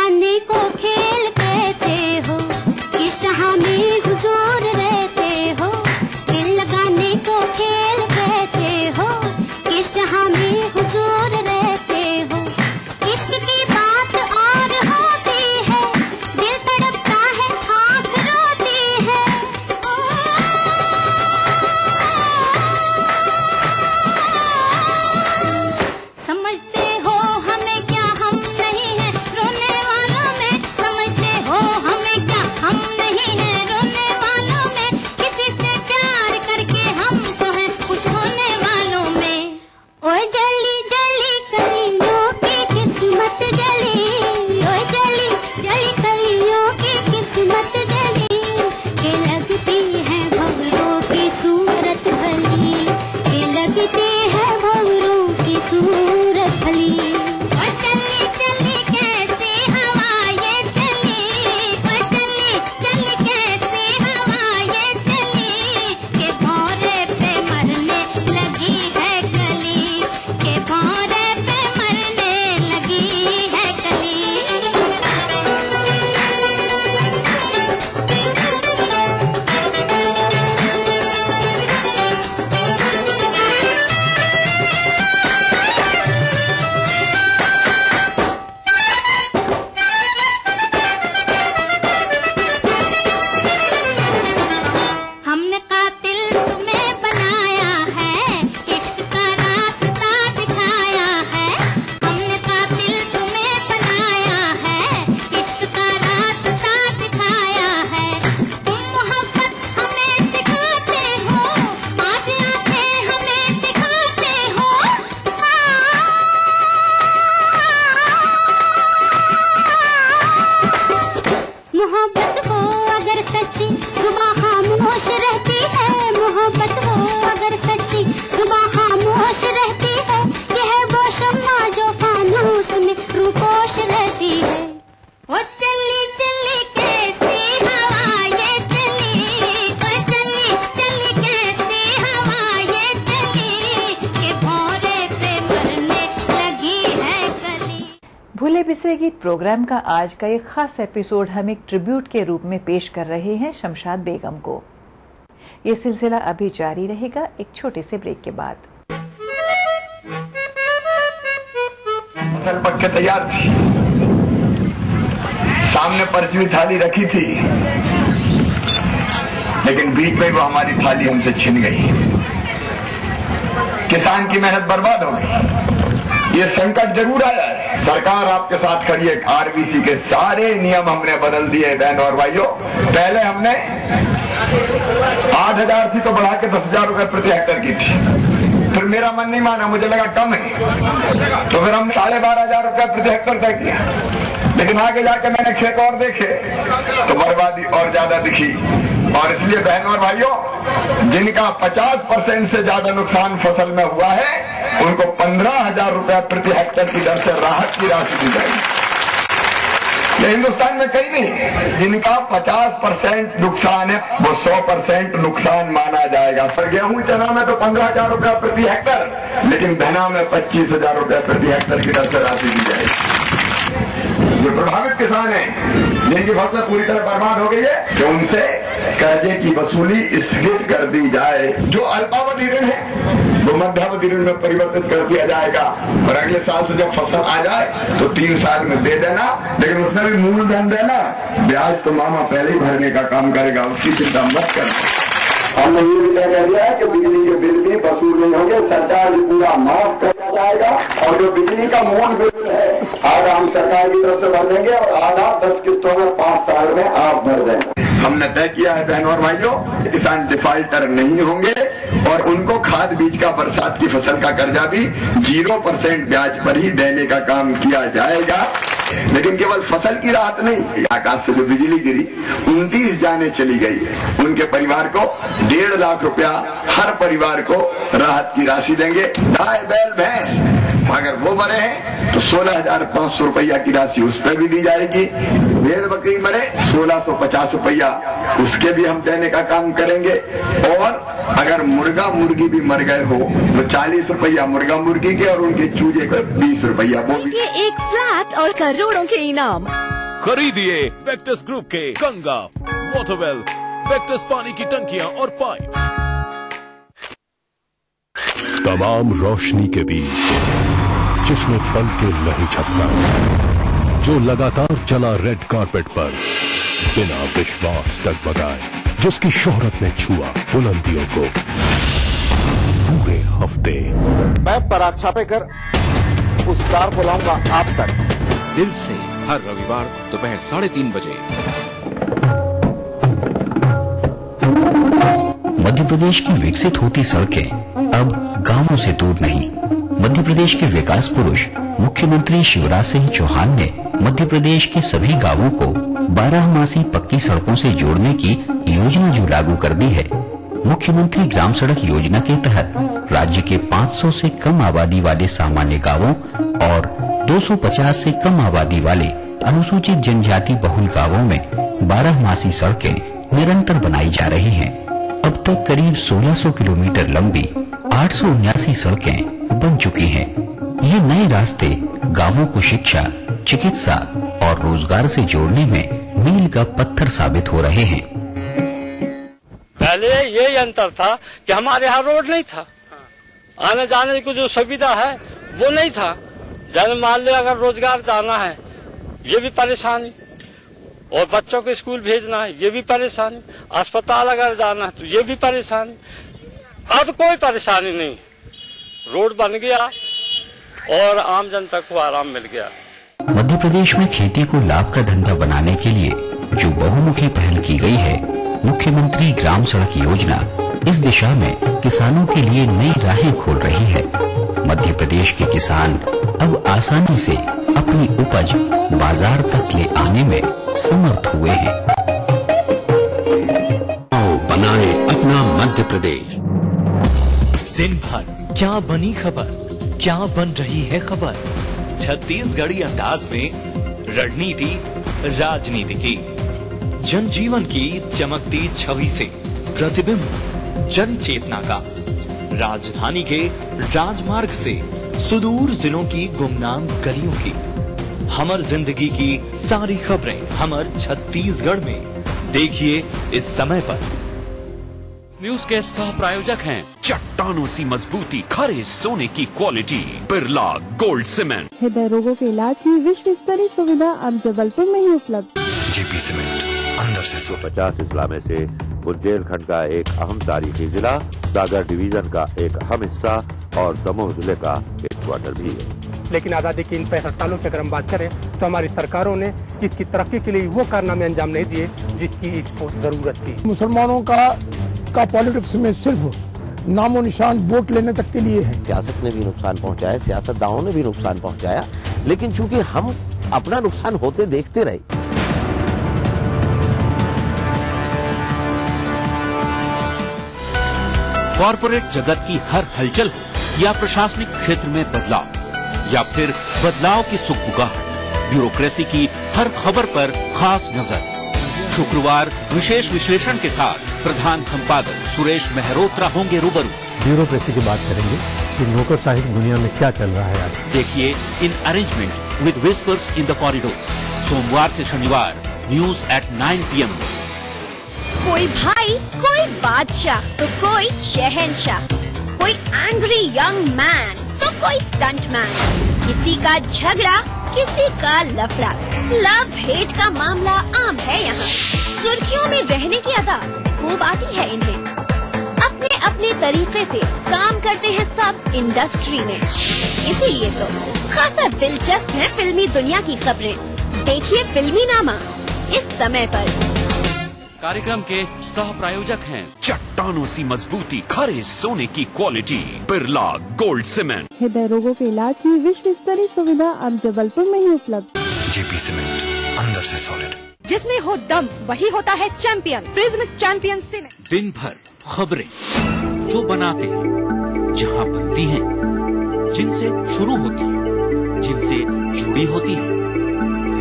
लगाने को खेल कहते हो, किस जहां में हुजूर रहते हो। दिल लगाने को खेल कहते हो, किस जहां में हुजूर रहते हो। इश्क की बात और होती है, दिल तड़पता है, आँख रोती है। समझते हो हमें क्या, हम नहीं है रोने वालों में। समझते हो हमें क्या, हम नहीं है रोने वालों में। किसी से प्यार करके हम तो हैं खुश होने वालों में। ओए जली जली कलियों की किस्मत जली, ओए जली जली कलियों की किस्मत जली। के लगती है भंवरों की सूरत भली, के लगती है भंवरों की सूरत भली। ओए चली चली कैसे हवा ये चली, ओए चली चली कैसे हवा ये चली। के भौरे पे मरने लगी है कली, के भौरे पे मरने लगी है कली। हमने कातिल तुम्हें बनाया है, इश्क का रास्ता दिखाया है। हमने कातिल तुम्हें बनाया है, इश्क का रास्ता दिखाया है। तुम मोहब्बत हमें सिखाते हो, आज आंखें हमें दिखाते हो। मोहब्बत हो अगर सच्ची सुबह खामोश रहती है, मोहब्बत हो अगर सच्ची सुबह खामोश रहती है। यह वो शम्मा जो फानूस में रूपोश रहती है। वो चली चली कैसी हवा ये चली, वो चली चली कैसी हवा ये चली। के भौरे पे मरने लगी है कली। भूले बिसरे गीत प्रोग्राम का आज का एक खास एपिसोड हम एक ट्रिब्यूट के रूप में पेश कर रहे हैं शमशाद बेगम को। ये सिलसिला अभी जारी रहेगा एक छोटे से ब्रेक के बाद। फसल पक के तैयार थी, सामने परचवी थाली रखी थी, लेकिन बीच में वो हमारी थाली हमसे छिन गई। किसान की मेहनत बर्बाद हो गई। ये संकट जरूर आया है, सरकार आपके साथ खड़ी है। आरबीसी के सारे नियम हमने बदल दिए बहनों और भाइयों। पहले हमने 8,000 थी तो बढ़ा के 10,000 रुपए प्रति हेक्टेयर की थी। फिर मेरा मन नहीं माना, मुझे लगा कम है, तो फिर हम 12,500 रुपए प्रति हेक्टेयर तय किया। लेकिन आगे जाके मैंने खेत और देखे तो बर्बादी और ज्यादा दिखी। और इसलिए बहनों और भाइयों, जिनका 50% से ज्यादा नुकसान फसल में हुआ है, उनको 15,000 रुपए प्रति हेक्टेयर की दर से राहत की राशि दी जाएगी। ये हिंदुस्तान में कहीं नहीं। जिनका 50% नुकसान है वो 100% नुकसान माना जाएगा। सर गेहूं चना में तो 15,000 रुपए प्रति हेक्टेयर, लेकिन धना में 25,000 रुपए प्रति हेक्टेयर की दर से राशि दी जाएगी। जो प्रभावित किसान हैं, जिनकी फसल पूरी तरह बर्बाद हो गई है, कि उनसे कर्जे की वसूली स्थगित कर दी जाए। जो अल्पावधि ऋण है वो मध्यावधि ऋण में परिवर्तित कर दिया जाएगा। और अगले साल से जब फसल आ जाए तो 3 साल में दे देना, लेकिन उसमें भी मूलधन देना। ब्याज तो मामा पहले ही भरने का काम करेगा, उसकी चिंता मत करना। हमने ये भी तय कर दिया है कि बिजली के बिल भी वसूल नहीं होंगे, सरकार भी पूरा माफ कर जाएगा। और जो बिजली का मूल बिल है आधा हम सरकार की तरफ से भर देंगे और आधा 10 किस्तों में 5 साल में आप भर देंगे। हमने तय किया है बहनों और भाइयों, किसान डिफाल्टर नहीं होंगे और उनको खाद बीज का बरसात की फसल का कर्जा भी 0% ब्याज पर ही देने का काम किया जाएगा। लेकिन केवल फसल की राहत नहीं, आकाश से जो बिजली गिरी 29 जाने चली गई, उनके परिवार को 1.5 लाख रुपया हर परिवार को राहत की राशि देंगे। गाय बैल भैंस अगर वो मरे हैं तो 16,500 रुपया की राशि उस पर भी दी जाएगी। भेड़ बकरी मरे 1,650 रुपया उसके भी हम देने का काम करेंगे। और अगर मुर्गा मुर्गी भी मर गए हो तो 40 रुपया मुर्गा मुर्गी के और उनके चूजे को 20 रुपया वो भी। 1 फ्लैट और करोड़ों के इनाम खरीदिए वेक्टस ग्रुप के गंगा, वाटरवेल, वेक्टस पानी की टंकियां और पाइप। तमाम रोशनी के बीच जिसमें पल के नहीं झपका, जो लगातार चला रेड कारपेट पर बिना विश्वास डगमगाए, जिसकी शोहरत ने छुआ बुलंदियों को पूरे हफ्ते। मैं पराग छापेकर उस कार को लाऊंगा आप तक। दिल से हर रविवार दोपहर 3:30 बजे। मध्य प्रदेश की विकसित होती सड़कें अब गांवों से दूर नहीं। मध्य प्रदेश के विकास पुरुष मुख्यमंत्री शिवराज सिंह चौहान ने मध्य प्रदेश के सभी गांवों को 12मासी पक्की सड़कों से जोड़ने की योजना जो लागू कर दी है। मुख्यमंत्री ग्राम सड़क योजना के तहत राज्य के 500 से कम आबादी वाले सामान्य गांवों और 250 से कम आबादी वाले अनुसूचित जनजाति बहुल गांवों में 12मासी सड़कें निरंतर बनाई जा रही हैं। अब तक करीब 1600 किलोमीटर लंबी 879 सड़कें बन चुकी हैं। ये नए रास्ते गांवों को शिक्षा, चिकित्सा और रोजगार से जोड़ने में मील का पत्थर साबित हो रहे हैं। पहले यही अंतर था कि हमारे यहाँ रोड नहीं था, आने जाने की जो सुविधा है वो नहीं था। जैसे मान लो अगर रोजगार जाना है ये भी परेशानी, और बच्चों को स्कूल भेजना है ये भी परेशानी, अस्पताल अगर जाना है तो ये भी परेशानी। अब कोई परेशानी नहीं, रोड बन गया और आम जनता को आराम मिल गया। मध्य प्रदेश में खेती को लाभ का धंधा बनाने के लिए जो बहुमुखी पहल की गई है, मुख्यमंत्री ग्राम सड़क योजना इस दिशा में किसानों के लिए नई राहें खोल रही है। मध्य प्रदेश के किसान अब आसानी से अपनी उपज बाजार तक ले आने में समर्थ हुए हैं। आओ बनाए अपना मध्य प्रदेश। दिन भर क्या बनी खबर, क्या बन रही है खबर, छत्तीसगढ़ी अंदाज में रणनीति राजनीति की, जनजीवन की चमकती छवि से प्रतिबिंब जन चेतना का, राजधानी के राजमार्ग से सुदूर जिलों की गुमनाम गलियों की, हमर जिंदगी की सारी खबरें हमर छत्तीसगढ़ में। देखिए इस समय पर। न्यूज के सह प्रायोजक हैं चट्टानों सी मजबूती, खरे सोने की क्वालिटी, बिरला गोल्ड सीमेंट। हृदय रोगों के इलाज की विश्व स्तरीय सुविधा अब जबलपुर में ही उपलब्ध। जेपी सीमेंट अंदर से 150 जिला में से बुंदेलखंड का एक अहम तारीखी जिला, सागर डिवीजन का एक अहम हिस्सा और दमोह जिले का एक क्वार्टर भी है। लेकिन आजादी की इन 65 सालों की अगर हम बात करें तो हमारी सरकारों ने इसकी तरक्की के लिए वो कारनामे अंजाम नहीं दिए जिसकी इसको जरूरत थी। मुसलमानों का पॉलिटिक्स में सिर्फ नामो निशान वोट लेने तक के लिए है। सियासत ने भी नुकसान पहुंचाया, सियासतदानों ने भी नुकसान पहुंचाया, लेकिन चूंकि हम अपना नुकसान होते देखते रहे। कॉर्पोरेट जगत की हर हलचल हो या प्रशासनिक क्षेत्र में बदलाव या फिर बदलाव की सुगबुगाहट, ब्यूरोक्रेसी की हर खबर पर खास नजर। शुक्रवार विशेष विश्लेषण के साथ प्रधान संपादक सुरेश मेहरोत्रा होंगे रूबरू। ब्यूरोक्रेसी की बात करेंगे कि नौकरशाही की दुनिया में क्या चल रहा है आज। देखिए in arrangement with whispers in the corridors, सोमवार से शनिवार न्यूज एट 9 PM। कोई भाई, कोई बादशाह तो कोई शहंशाह, कोई एंग्री यंग मैन तो कोई स्टंट मैन, किसी का झगड़ा किसी का लफड़ा, लव हेट का मामला आम है यहाँ। सुर्खियों में रहने की अदा खूब आती है इन्हें, अपने अपने तरीके से काम करते हैं सब इंडस्ट्री में। इसीलिए तो खासा दिलचस्प है फिल्मी दुनिया की खबरें। देखिए फिल्मी नामा इस समय पर। कार्यक्रम के सह प्रायोजक हैं चट्टानों सी मजबूती, खरे सोने की क्वालिटी, बिरला गोल्ड सीमेंट। हृदय रोगों के इलाज की विश्व स्तरीय सुविधा अब जबलपुर में ही उपलब्ध। जेपी सीमेंट अंदर से सॉलिड। जिसमें हो दम वही होता है चैंपियन। Prism champion cement. दिन भर खबरें जो बनाते हैं, जहां बनती हैं, जिनसे शुरू होती हैं, जिनसे जुड़ी होती हैं।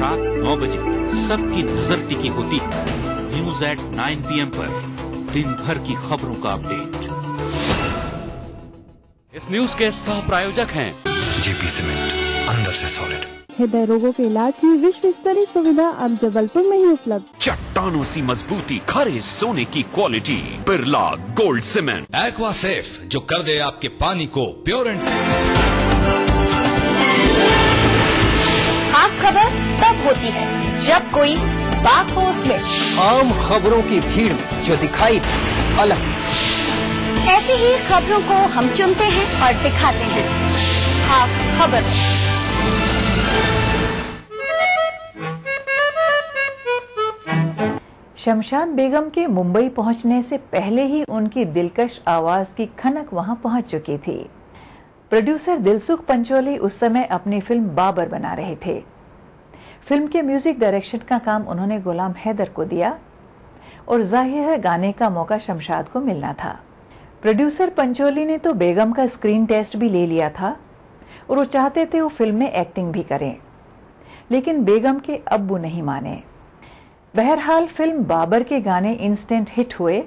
रात 9 बजे सबकी नजर टिकी होती है न्यूज एट 9 PM पर, दिन भर की खबरों का अपडेट। इस न्यूज के सह प्रायोजक हैं जेपी सीमेंट अंदर से सॉलिड। हृदय रोगों के इलाज की विश्व स्तरीय सुविधा अब जबलपुर में ही उपलब्ध। चट्टानों सी मजबूती, खरे सोने की quality, Birla gold cement. Aqua safe, जो कर दे आपके पानी को प्योर एंड सेफ। खास खबर तब होती है जब कोई बात हो उसमें, आम खबरों की भीड़ में जो दिखाई अलग से। ऐसी ही खबरों को हम चुनते हैं और दिखाते हैं खास खबर। शमशाद बेगम के मुंबई पहुंचने से पहले ही उनकी दिलकश आवाज की खनक वहां पहुंच चुकी थी। प्रोड्यूसर दिलसुख पंचोली उस समय अपनी फिल्म बाबर बना रहे थे। फिल्म के म्यूजिक डायरेक्शन का काम उन्होंने गुलाम हैदर को दिया और जाहिर है गाने का मौका शमशाद को मिलना था। प्रोड्यूसर पंचोली ने तो बेगम का स्क्रीन टेस्ट भी ले लिया था और वो चाहते थे वो फिल्म में एक्टिंग भी करें, लेकिन बेगम के अब्बू नहीं माने। बहरहाल फिल्म बाबर के गाने इंस्टेंट हिट हुए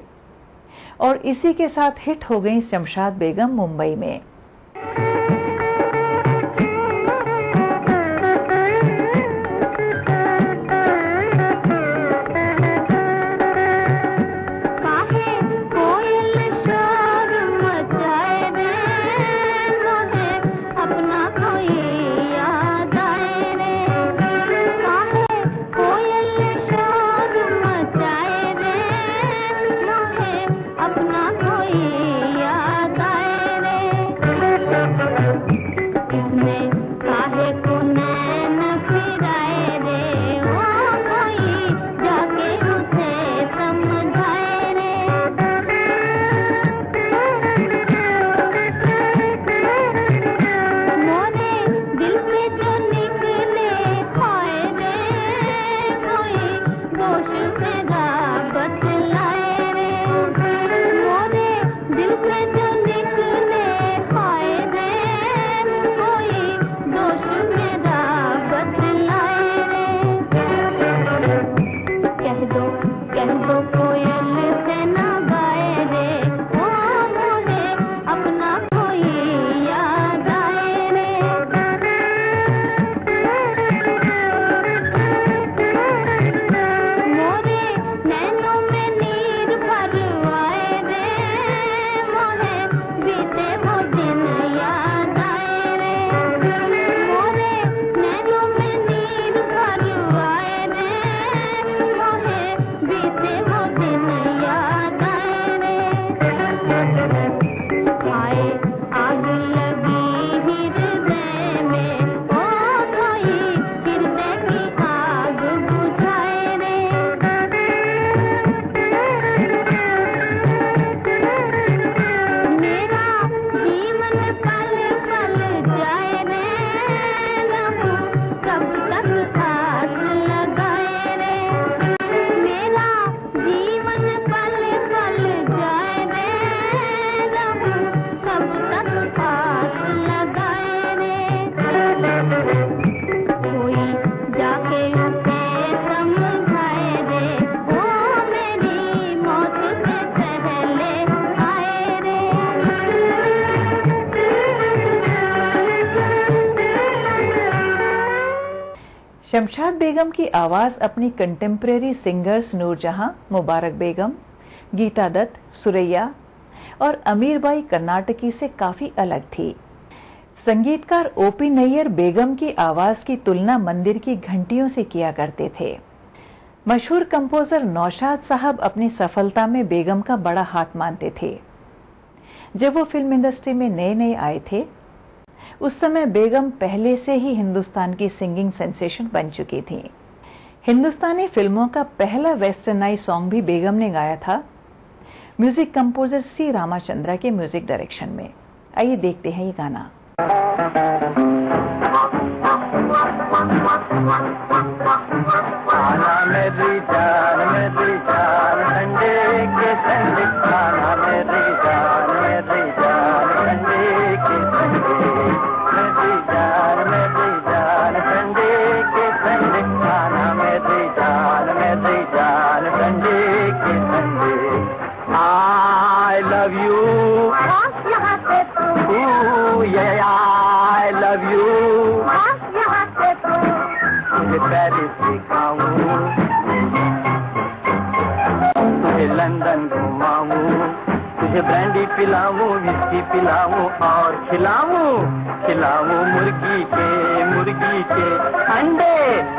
और इसी के साथ हिट हो गई शमशाद बेगम मुंबई में। शमशाद बेगम की आवाज अपनी कंटेम्प्रेरी सिंगर्स नूरजहां, मुबारक बेगम, गीता दत्त, सुरैया और अमीरबाई कर्नाटकी से काफी अलग थी। संगीतकार ओपी नैयर बेगम की आवाज की तुलना मंदिर की घंटियों से किया करते थे। मशहूर कंपोजर नौशाद साहब अपनी सफलता में बेगम का बड़ा हाथ मानते थे। जब वो फिल्म इंडस्ट्री में नए नए आए थे, उस समय बेगम पहले से ही हिंदुस्तान की सिंगिंग सेंसेशन बन चुकी थी। हिंदुस्तानी फिल्मों का पहला वेस्टर्नाइज सॉन्ग भी बेगम ने गाया था, म्यूजिक कंपोजर सी रामाचंद्रा के म्यूजिक डायरेक्शन में। आइए देखते हैं ये गाना। मेरी जान संडे के संडे, खाना मेरी जान संडे के संडे, मेरी जान संडे के संडे, खाना मेरी जान संडे के Sunday. I love you, ooh yeah, I love you, तुझे ब्रांडी पिलाऊं, विस्की पिलाऊं और खिलाऊं मुर्गी के अंडे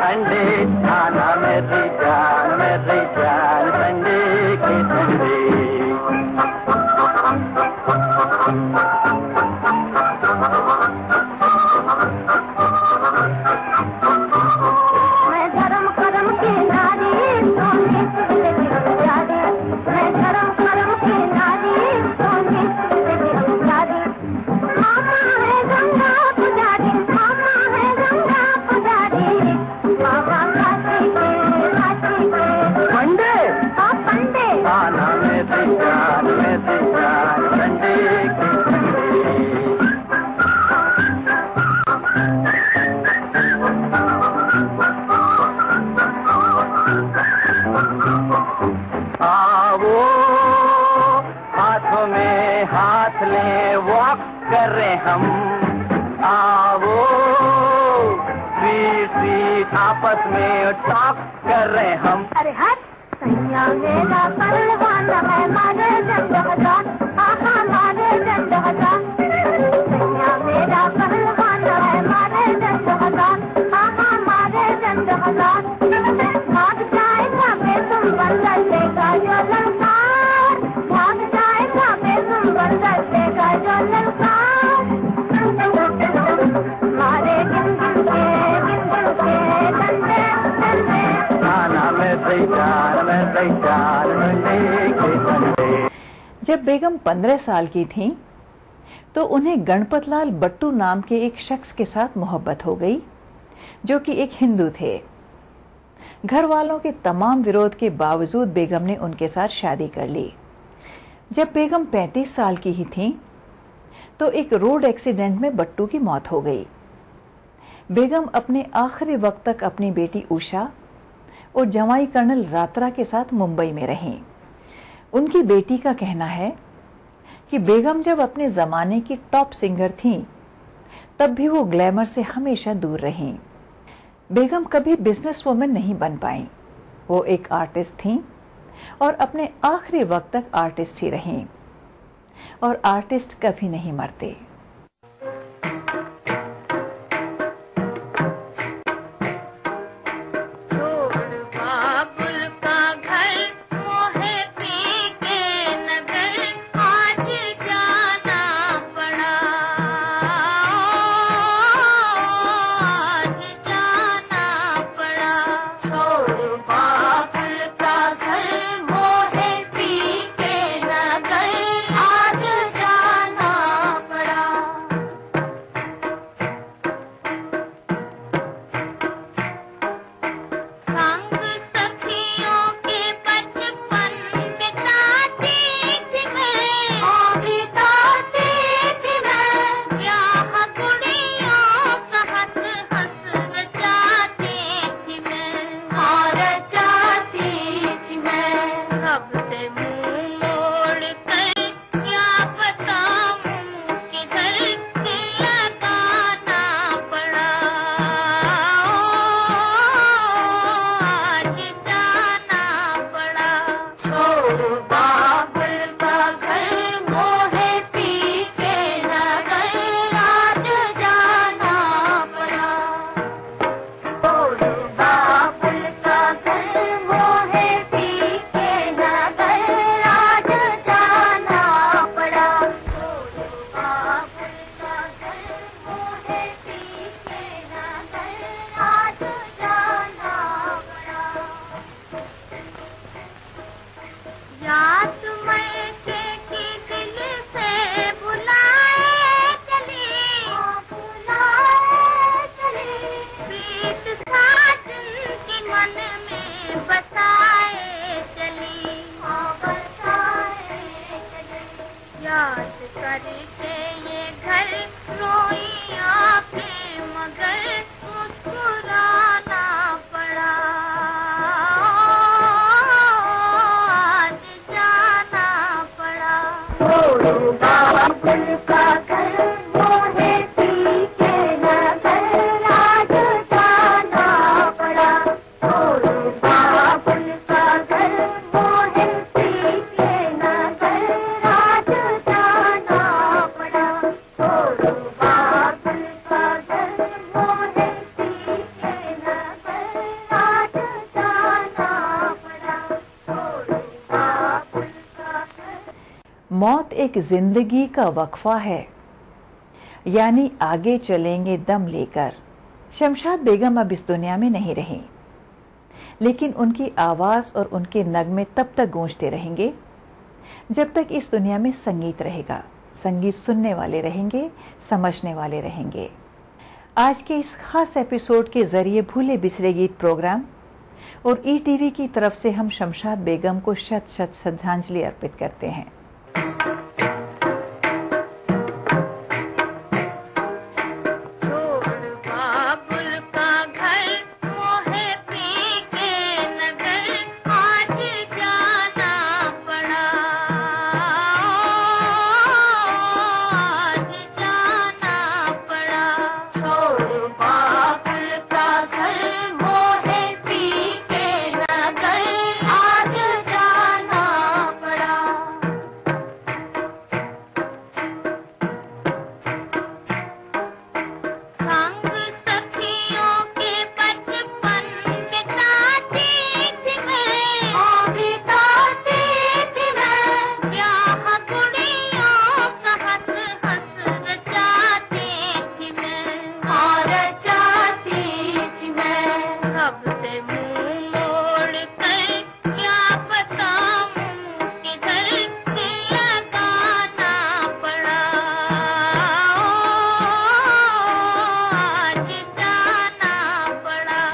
अंडे। खाना मेरी जान संडे के संडे। मैं धर्म करम की नारी, सोने से प्यारी। मैं धर्म करम की नारी, सोने से प्यारी। मामा है गंगा पुजारी, मामा है गंगा पुजारी। बाबा काशी के पंडे पंडे। खाना मेरी जान संडे के संडे। आओ हाथों में हाथ ले वॉक कर रहे हम। आओ स्वीट आपस में टॉक कर रहे हम। अरे हट सैया मेरा परवाना है, मारे जंग हजार, आहा मारे जंग हजार। सैया मेरा परवाना है, मारे जंग हजार, आहा मारे जंग हजार। भाग जाएगा बेसुम बंदर देगा जो ललकार, भाग जाएगा बेसुम बंदर देगा जो ललकार। मारे गिन के डंडे डंडे। खाना में जब बेगम 15 साल की थीं, तो उन्हें गणपतलाल बट्टू नाम के एक शख्स के साथ मोहब्बत हो गई, जो कि एक हिंदू थे। घर वालों के तमाम विरोध के बावजूद बेगम ने उनके साथ शादी कर ली। जब बेगम 35 साल की ही थीं, तो एक रोड एक्सीडेंट में बट्टू की मौत हो गई। बेगम अपने आखिरी वक्त तक अपनी बेटी उषा और जवाई कर्नल रात्रा के साथ मुंबई में रहीं। उनकी बेटी का कहना है कि बेगम जब अपने जमाने की टॉप सिंगर थीं, तब भी वो ग्लैमर से हमेशा दूर रहीं। बेगम कभी बिजनेस वुमन नहीं बन पाईं। वो एक आर्टिस्ट थीं और अपने आखिरी वक्त तक आर्टिस्ट ही रहीं। और आर्टिस्ट कभी नहीं मरते। मौत एक जिंदगी का वक्फा है, यानी आगे चलेंगे दम लेकर। शमशाद बेगम अब इस दुनिया में नहीं रही, लेकिन उनकी आवाज और उनके नगमे तब तक गूंजते रहेंगे जब तक इस दुनिया में संगीत रहेगा। संगीत सुनने वाले रहेंगे, समझने वाले रहेंगे। आज के इस खास एपिसोड के जरिए भूले बिसरे गीत प्रोग्राम और ईटीवी की तरफ से हम शमशाद बेगम को शत शत श्रद्धांजलि अर्पित करते हैं।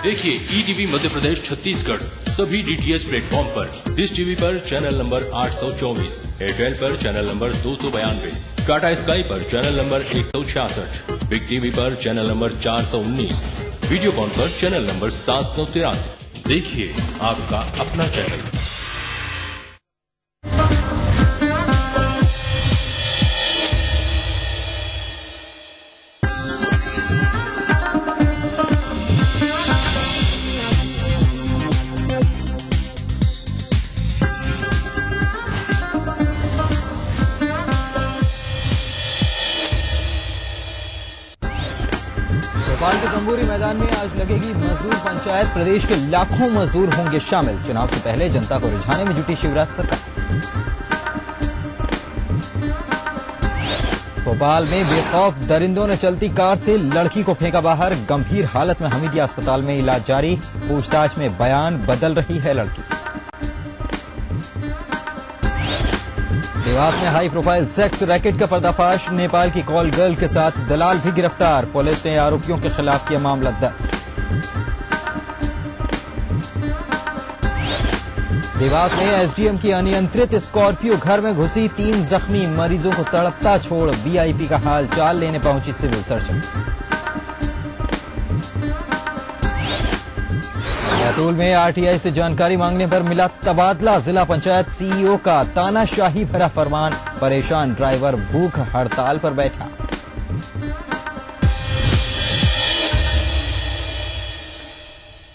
देखिए ईटीवी मध्य प्रदेश छत्तीसगढ़ सभी डीटीएच प्लेटफॉर्म पर। डिश टीवी पर चैनल नंबर 824, एयरटेल पर चैनल नंबर 292, टाटा स्काई पर चैनल नंबर 166, बिग टीवी पर चैनल नंबर 419, वीडियोकॉन पर चैनल नंबर 783। देखिए आपका अपना चैनल। भोपाल के तंबूरी मैदान में आज लगेगी मजदूर पंचायत। प्रदेश के लाखों मजदूर होंगे शामिल। चुनाव से पहले जनता को रिझाने में जुटी शिवराज सरकार। भोपाल में बेखौफ दरिंदों ने चलती कार से लड़की को फेंका बाहर। गंभीर हालत में हमीदिया अस्पताल में इलाज जारी। पूछताछ में बयान बदल रही है लड़की। देवास में हाई प्रोफाइल सेक्स रैकेट का पर्दाफाश। नेपाल की कॉल गर्ल के साथ दलाल भी गिरफ्तार। पुलिस ने आरोपियों के खिलाफ किया मामला दर्ज। देवास में एसडीएम की अनियंत्रित स्कॉर्पियो घर में घुसी। 3 जख्मी मरीजों को तड़पता छोड़ वीआईपी का हाल चाल लेने पहुंची सिविल सर्जन। बैतूल में आरटीआई से जानकारी मांगने पर मिला तबादला। जिला पंचायत सीईओ का तानाशाही भरा फरमान। परेशान ड्राइवर भूख हड़ताल पर बैठा।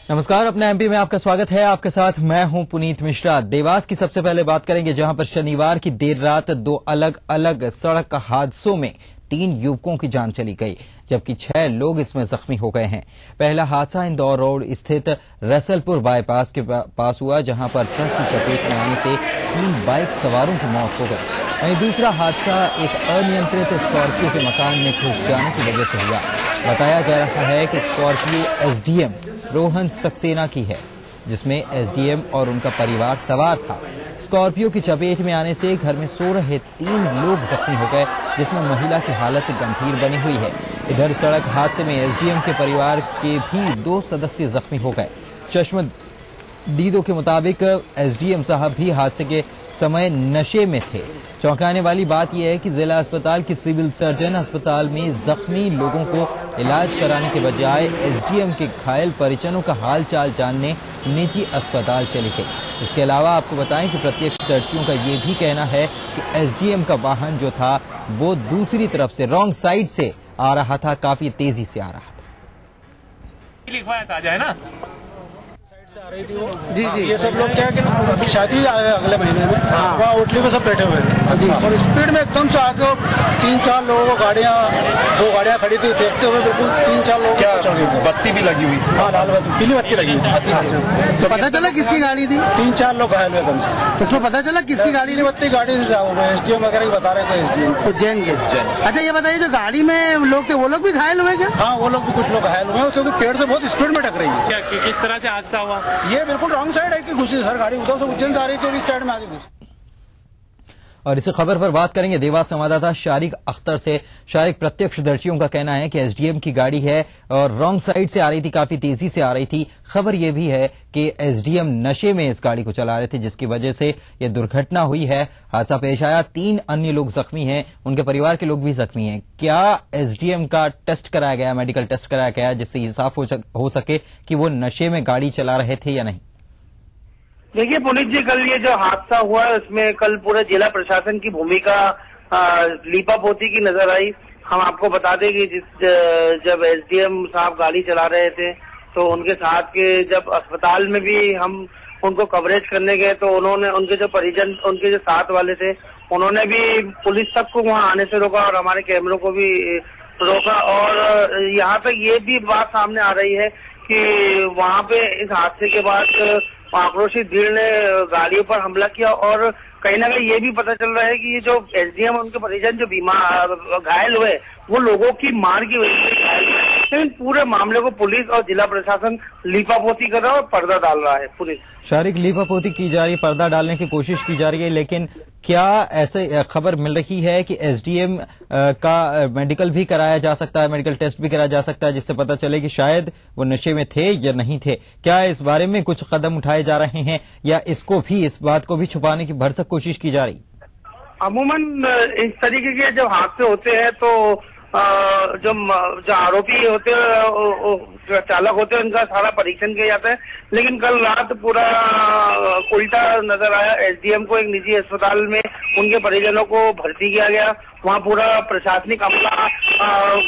नमस्कार, अपने एमपी में आपका स्वागत है। आपके साथ मैं हूं पुनीत मिश्रा। देवास की सबसे पहले बात करेंगे, जहां पर शनिवार की देर रात 2 अलग अलग सड़क हादसों में 3 युवकों की जान चली गई, जबकि 6 लोग इसमें जख्मी हो गए हैं। पहला हादसा इंदौर रोड स्थित रसलपुर बाईपास के पास हुआ, जहां पर ट्रक की चपेट में आने से 3 बाइक सवारों की मौत हो गई। वहीं दूसरा हादसा एक अनियंत्रित स्कॉर्पियो के मकान में घुस जाने की वजह से हुआ। बताया जा रहा है कि स्कॉर्पियो एसडीएम रोहन सक्सेना की है, जिसमें एसडीएम और उनका परिवार सवार था। स्कॉर्पियो की चपेट में आने से घर में सो रहे 3 लोग जख्मी हो गए, जिसमें महिला की हालत गंभीर बनी हुई है। इधर सड़क हादसे में एसडीएम के परिवार के भी 2 सदस्य जख्मी हो गए। चश्मदीदों के मुताबिक एसडीएम साहब भी हादसे के समय नशे में थे। चौंकाने वाली बात यह है कि जिला अस्पताल की सिविल सर्जन अस्पताल में जख्मी लोगों को इलाज कराने के बजाय एसडीएम के घायल परिजनों का हाल चाल जानने निजी अस्पताल चली गई। इसके अलावा आपको बताएं कि प्रत्यक्षदर्शियों का ये भी कहना है कि एसडीएम का वाहन जो था वो दूसरी तरफ से रॉन्ग साइड से आ रहा था, काफी तेजी से आ रहा था। लिखवाया ताजा है ना, जी जी, ये सब लोग क्या है कि अभी शादी आए हैं अगले महीने में, वहाँ होटली में सब बैठे हुए हैं और स्पीड में एकदम से आके 3-4 लोगों को दो गाड़ियाँ खड़ी थी, फेंकते हुए बिल्कुल 3-4 लोग क्या बत्ती भी लगी हुई थी? हाँ, लाल बत्ती, पीली बत्ती लगी हुई। अच्छा, तो पता चला किसकी गाड़ी थी? 3-4 लोग घायल हुए एकदम से। तो उसमें पता चला किसकी गाड़ी? पीली बत्ती गाड़ी से SDM वगैरह की बता रहे थे, SDM उज्जैन के। अच्छा, ये बताइए जो गाड़ी में लोग थे वो लोग भी घायल हुए क्या? हाँ, वो लोग भी कुछ लोग घायल हुए क्योंकि पेड़ से बहुत स्पीड में टक रही है। किस तरह से हादसा हुआ? ये बिल्कुल रॉन्ग साइड है कि घुसी सर, गाड़ी उधर से उज्जैन से आ रही थी और इस साइड में आगे घुसी। और इसी खबर पर बात करेंगे देवास संवाददाता शारिक अख्तर से। शारिक, प्रत्यक्षदर्शियों का कहना है कि एसडीएम की गाड़ी है और रॉन्ग साइड से आ रही थी, काफी तेजी से आ रही थी। खबर यह भी है कि एसडीएम नशे में इस गाड़ी को चला रहे थे, जिसकी वजह से यह दुर्घटना हुई है, हादसा पेश आया। 3 अन्य लोग जख्मी हैं, उनके परिवार के लोग भी जख्मी हैं। क्या एसडीएम का टेस्ट कराया गया, मेडिकल टेस्ट कराया गया, जिससे ये साफ हो सके कि वो नशे में गाड़ी चला रहे थे या नहीं? देखिए पुनीत जी, कल ये जो हादसा हुआ है उसमें कल पूरे जिला प्रशासन की भूमिका लीपापोती की नजर आई। हम आपको बता दें कि जब एसडीएम साहब गाड़ी चला रहे थे तो उनके साथ के जब अस्पताल में भी हम उनको कवरेज करने गए तो उन्होंने, उनके जो परिजन, उनके जो साथ वाले थे, उन्होंने भी पुलिस तक को वहां आने से रोका और हमारे कैमरों को भी रोका। और यहाँ तक ये भी बात सामने आ रही है कि वहां पे इस हादसे के बाद आक्रोशित भीड़ ने गाड़ियों पर हमला किया और कहीं ना कहीं ये भी पता चल रहा है कि ये जो एसडीएम और उनके परिजन जो बीमार घायल हुए वो लोगों की मार की वजह से घायल हुए। लेकिन पूरे मामले को पुलिस और जिला प्रशासन लीपापोती कर रहा है और पर्दा डाल रहा है। पुलिस शारिक, लीपापोती की जा रही है, पर्दा डालने की कोशिश की जा रही है, लेकिन क्या ऐसे खबर मिल रही है कि एसडीएम का मेडिकल भी कराया जा सकता है, मेडिकल टेस्ट भी कराया जा सकता है, जिससे पता चले कि शायद वो नशे में थे या नहीं थे? क्या इस बारे में कुछ कदम उठाए जा रहे हैं या इसको भी, इस बात को भी छुपाने की भरसक कोशिश की जा रही? अमूमन इस तरीके के जब हादसे होते हैं तो जो आरोपी होते हैं, चालक होते हैं, उनका सारा परीक्षण किया जाता है। लेकिन कल रात पूरा उल्टा नजर आया। एसडीएम को एक निजी अस्पताल में उनके परिजनों को भर्ती किया गया। वहाँ पूरा प्रशासनिक अमला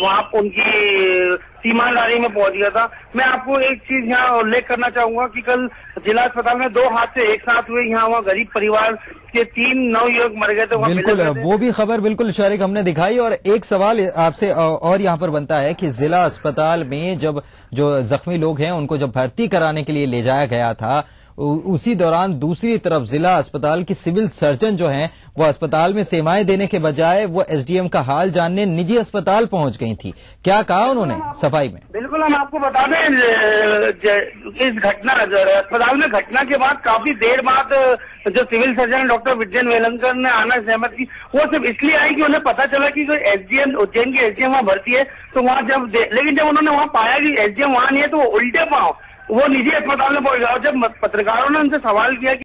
वहाँ उनकी तीमारदारी में पहुंच गया था। मैं आपको एक चीज यहाँ उल्लेख करना चाहूंगा कि कल जिला अस्पताल में 2 हादसे एक साथ हुए। यहाँ वहाँ गरीब परिवार के 3 नवयुवक मर गए थे। बिल्कुल, वो भी खबर बिल्कुल शारिक हमने दिखाई। और एक सवाल आपसे और यहाँ पर बनता है कि जिला अस्पताल में जब जो जख्मी लोग हैं उनको जब भर्ती कराने के लिए ले जाया गया था, उसी दौरान दूसरी तरफ जिला अस्पताल की सिविल सर्जन जो हैं वो अस्पताल में सेवाएं देने के बजाय वो एसडीएम का हाल जानने निजी अस्पताल पहुंच गई थी। क्या कहा उन्होंने सफाई में? बिल्कुल, हम आपको बता दें इस घटना अस्पताल में घटना के बाद काफी देर बाद जो सिविल सर्जन डॉक्टर विजयन वेलंकर ने आना सहमत की, वो सिर्फ इसलिए आई कि उन्हें पता चला कि कोई एसडीएम, उज्जैन की एसडीएम वहाँ भर्ती है। तो वहाँ लेकिन जब उन्होंने वहाँ पाया कि एसडीएम वहाँ नहीं है तो वो उल्टे पांव वो निजी अस्पताल में पहुंच गया। और जब पत्रकारों ने उनसे सवाल किया कि